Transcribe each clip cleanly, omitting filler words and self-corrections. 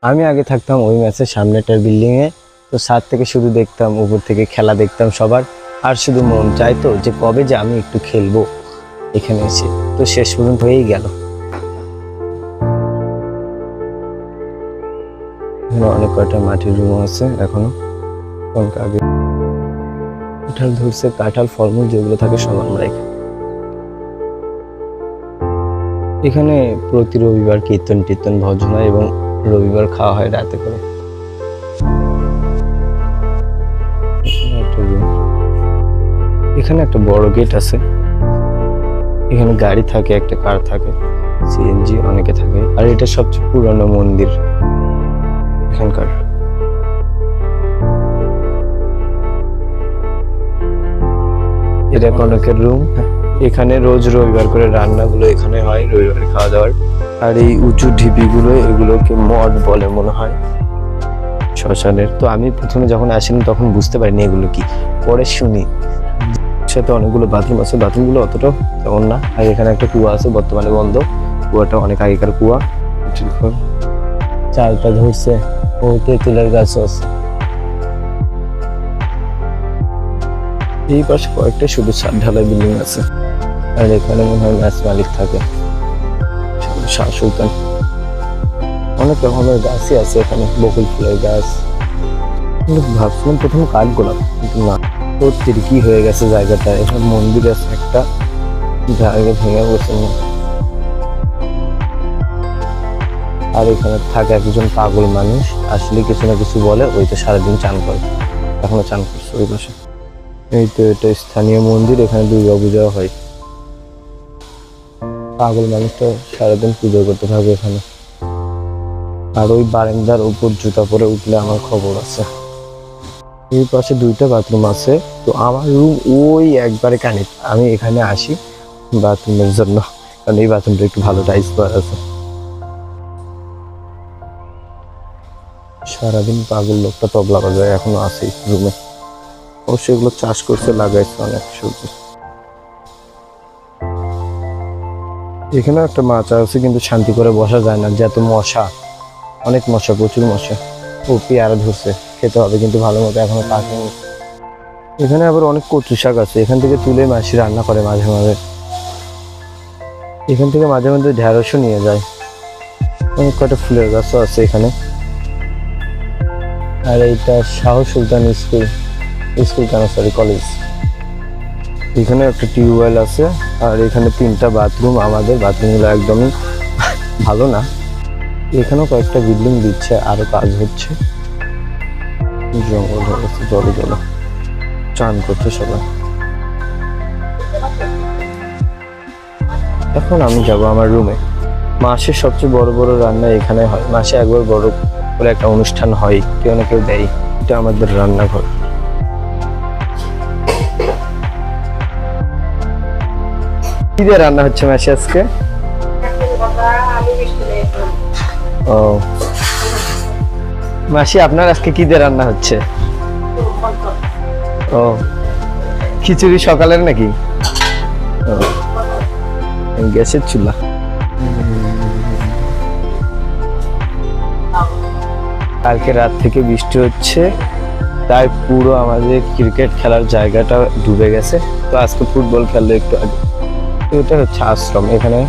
আমি আগে থাকতাম ওই ম্যাচের সামনেটার বিল্ডিংয়ে, তো ছাদ থেকে শুধু দেখতাম, উপর থেকে খেলা দেখতাম সবার, আর শুধু মন চাইতো যে কবে যে আমি একটু খেলবো এখানে এসে। তো শেষ পর্যন্ত হয়েই গেল। এখানে অনেক কয়টা মাটির রুম আছে এখনো। আগে কাঁঠাল ধরছে, কাঁঠাল ফলমূল যেগুলো থাকে সব আমরা এখানে প্রতি রবিবার কীর্তন টীর্তন ভজন হয় এবং রবিবার খাওয়া হয় রাতে করে। এখানে একটা বড় গেট আছে, এখানে গাড়ি থাকে, একটা কার থাকে, সিএনজি অনেকে থাকে। আর এটা সবচেয়ে পুরনো মন্দির এখানকার। এটা অনেকের রুম। এখানে রোজ রবিবার করে রান্নাগুলো এখানে হয়, রবিবার খাওয়া দাওয়ার। আর এই উঁচু ঢিপিগুলো, এগুলোকে মঠ বলে মনে হয়, শ্মশানের। তো আমি প্রথমে যখন আসিনি তখন বুঝতে পারিনি এগুলো কি, পরে শুনি সাথে অনেকগুলো বাথরুম আছে। বাথরুমগুলো অতটাও তেমন না। আর এখানে একটা কুয়া আছে, বর্তমানে বন্ধ। কুয়াটা অনেক আগেকার কুয়া। চালটা ধরছে, ও তেঁতুলের গাছ আছে। এই পাশে কয়েকটা শুধু ছাদ ঢালাই বিল্ডিং আছে। আর এখানে মনে হয় ম্যাচ মালিক থাকে, শাহ সুলতান। অনেক রকমের গাছই আছে এখানে, বকুল ফুলের গাছ। ভাবছিলাম প্রথমে কাঠগোলাপ, কিন্তু না, সত্যি কি হয়ে গেছে জায়গাটা। এখানে মন্দির আছে একটা, জায়গা ভেঙে বসে না। আর এখানে থাকে একজন পাগল মানুষ, আসলে কিছু না কিছু বলে, ওই তো সারাদিন চান করে, এখনো চান করছে ওই পাশে। এই তো এটা স্থানীয় মন্দির, এখানে দুর্গা পূজা হয়। পাগল মানুষটা সারাদিন পুজো করতে থাকবে এখানে। আর ওই বারান্দার উপর জুতা পরে উঠলে আমার খবর আছে। এই পাশে দুইটা বাথরুম আছে। তো আমার রুম ওই একবারে কানেক্ট। আমি এখানে আসি বাথরুমের জন্য, কারণ এই বাথরুমটা একটু ভালো টাইলস করা আছে। সারাদিন পাগল লোকটা তবলা বাজায়, এখনো আছে রুমে। অবশ্যই এগুলো চাষ করছে, লাগাইছে অনেক সবজি। এখানে একটা মাচা আছে, কিন্তু শান্তি করে বসা যায় না, যত মশা, অনেক মশা, প্রচুর মশা। ও পেয়ারা ধরছে, খেতে হবে, কিন্তু ভালো মতো এখনো পাকেনি। এখানে আবার অনেক কচু শাক আছে, এখান থেকে তুলে মাসি রান্না করে মাঝে মাঝে। এখান থেকে মাঝে মাঝে ঢেঁড়সও নিয়ে যায়। অনেক কয়টা ফুলের গাছও আছে এখানে। আর এইটা শাহ সুলতান স্কুল, কেন সরি, কলেজ। এখানে একটা টিউবওয়েল আছে। আর এখানে 3টা বাথরুম। আমাদের বাথরুমগুলো একদমই ভালো না। এখানেও কয়েকটা বিল্ডিং দিচ্ছে, আরো কাজ হচ্ছে। জঙ্গল হয়ে গেছে, জলে জলে চান করছে সবাই। এখন আমি যাব আমার রুমে। মাসের সবচেয়ে বড় বড় রান্না এখানে হয়। মাসে একবার বড় করে একটা অনুষ্ঠান হয়, কেউ না কেউ দেয়। এটা আমাদের রান্নাঘর। কি দিয়ে রান্না হচ্ছে মাসে আজকে? ও মাসি, আপনার আজকে কি দিয়ে রান্না হচ্ছে? ও খিচুড়ি সকালের নাকি? গ্যাসের চুলা। কালকে রাত থেকে বৃষ্টি হচ্ছে, তাই পুরো আমাদের ক্রিকেট খেলার জায়গাটা ডুবে গেছে। তো আজকে ফুটবল খেললো একটু আগে। এটা হচ্ছে আশ্রম, এখানে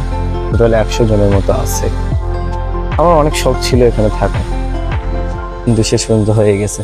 টোটাল 100 জনের মতো আছে। আমার অনেক শখ ছিল এখানে থাকা, কিন্তু শেষ পর্যন্ত হয়ে গেছে।